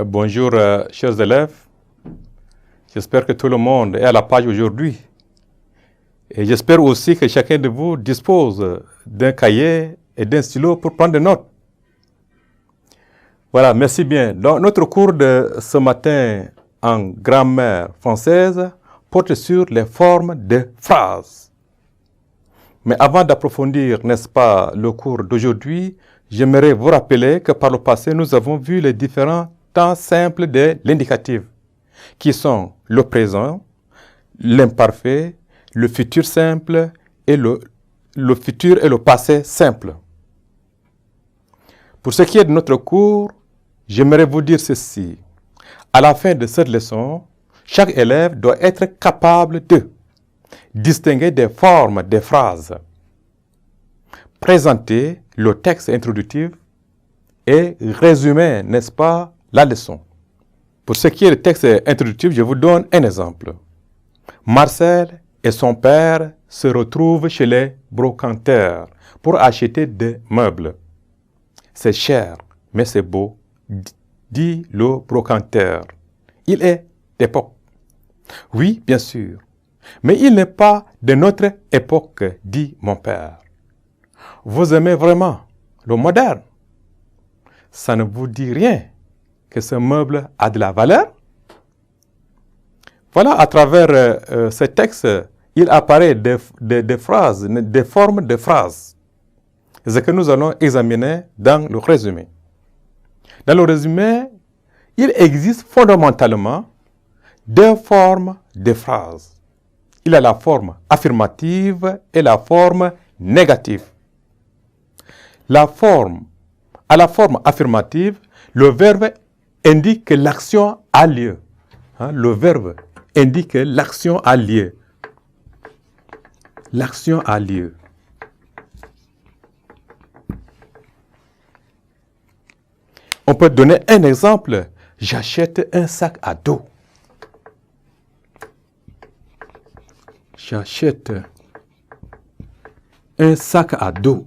Bonjour, chers élèves. J'espère que tout le monde est à la page aujourd'hui. Et j'espère aussi que chacun de vous dispose d'un cahier et d'un stylo pour prendre des notes. Voilà, merci bien. Donc, notre cours de ce matin en grammaire française porte sur les formes de phrases. Mais avant d'approfondir, n'est-ce pas, le cours d'aujourd'hui, j'aimerais vous rappeler que par le passé, nous avons vu les différents temps simples de l'indicatif, qui sont le présent, l'imparfait, le futur simple et le futur et le passé simple. Pour ce qui est de notre cours, j'aimerais vous dire ceci. À la fin de cette leçon, chaque élève doit être capable de distinguer des formes des phrases, présenter le texte introductif et résumer, n'est-ce pas, la leçon. Pour ce qui est du texte introductif, je vous donne un exemple. Marcel et son père se retrouvent chez les brocanteurs pour acheter des meubles. C'est cher, mais c'est beau, dit le brocanteur. Il est d'époque. Oui, bien sûr. Mais il n'est pas de notre époque, dit mon père. Vous aimez vraiment le moderne? Ça ne vous dit rien que ce meuble a de la valeur? Voilà, à travers ce texte, il apparaît des phrases, des formes de phrases. C'est ce que nous allons examiner dans le résumé. Dans le résumé, il existe fondamentalement deux formes de phrases. Il y a la forme affirmative et la forme négative. À la forme affirmative, le verbe indique que l'action a lieu. Le verbe indique que l'action a lieu. L'action a lieu. On peut donner un exemple. J'achète un sac à dos. J'achète un sac à dos.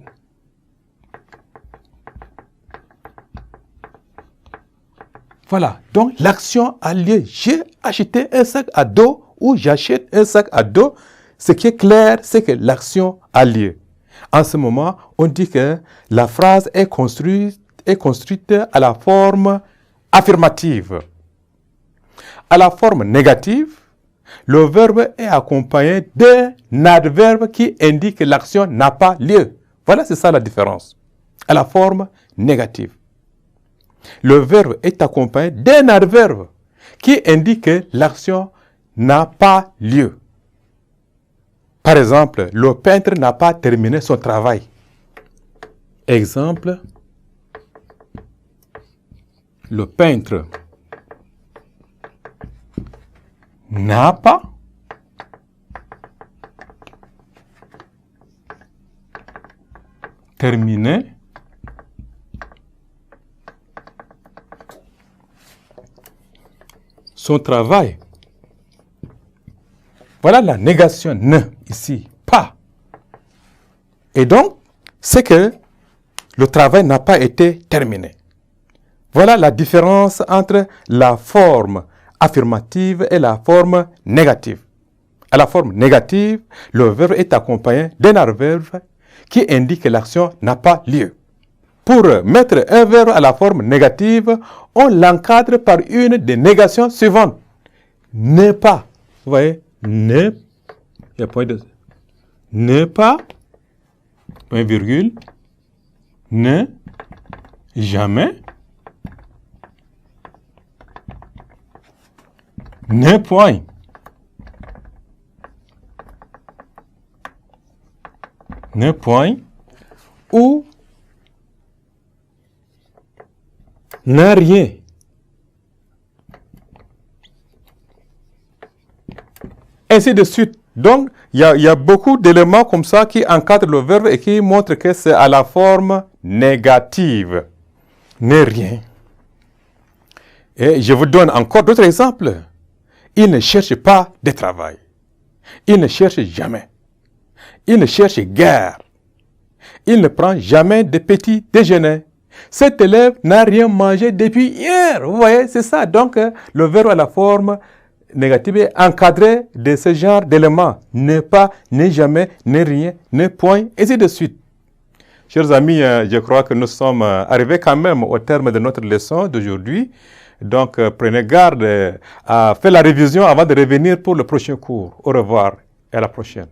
Voilà, donc l'action a lieu. J'ai acheté un sac à dos ou j'achète un sac à dos. Ce qui est clair, c'est que l'action a lieu. En ce moment, on dit que la phrase est construite à la forme affirmative. À la forme négative, le verbe est accompagné d'un adverbe qui indique que l'action n'a pas lieu. Voilà, c'est ça la différence. À la forme négative, le verbe est accompagné d'un adverbe qui indique que l'action n'a pas lieu. Par exemple, le peintre n'a pas terminé son travail. Exemple, le peintre n'a pas terminé son travail. Voilà la négation ne ici, pas. Et donc, c'est que le travail n'a pas été terminé. Voilà la différence entre la forme affirmative et la forme négative. À la forme négative, le verbe est accompagné d'un adverbe qui indique que l'action n'a pas lieu. Pour mettre un verbe à la forme négative, on l'encadre par une des négations suivantes. Ne pas. Vous voyez? Ne. Il y a point de. Ne pas. Point virgule. Ne. Jamais. Ne point. Ne point. Ou n'a rien. Ainsi de suite. Donc, il y a beaucoup d'éléments comme ça qui encadrent le verbe et qui montrent que c'est à la forme négative. N'est rien. Et je vous donne encore d'autres exemples. Il ne cherche pas de travail. Il ne cherche jamais. Il ne cherche guère. Il ne prend jamais de petit déjeuner. Cet élève n'a rien mangé depuis hier. Vous voyez, c'est ça. Donc, le verbe à la forme négative est encadré de ce genre d'éléments. Ne pas, ne jamais, ne rien, ne point, et ainsi de suite. Chers amis, je crois que nous sommes arrivés quand même au terme de notre leçon d'aujourd'hui. Donc, prenez garde à faire la révision avant de revenir pour le prochain cours. Au revoir et à la prochaine.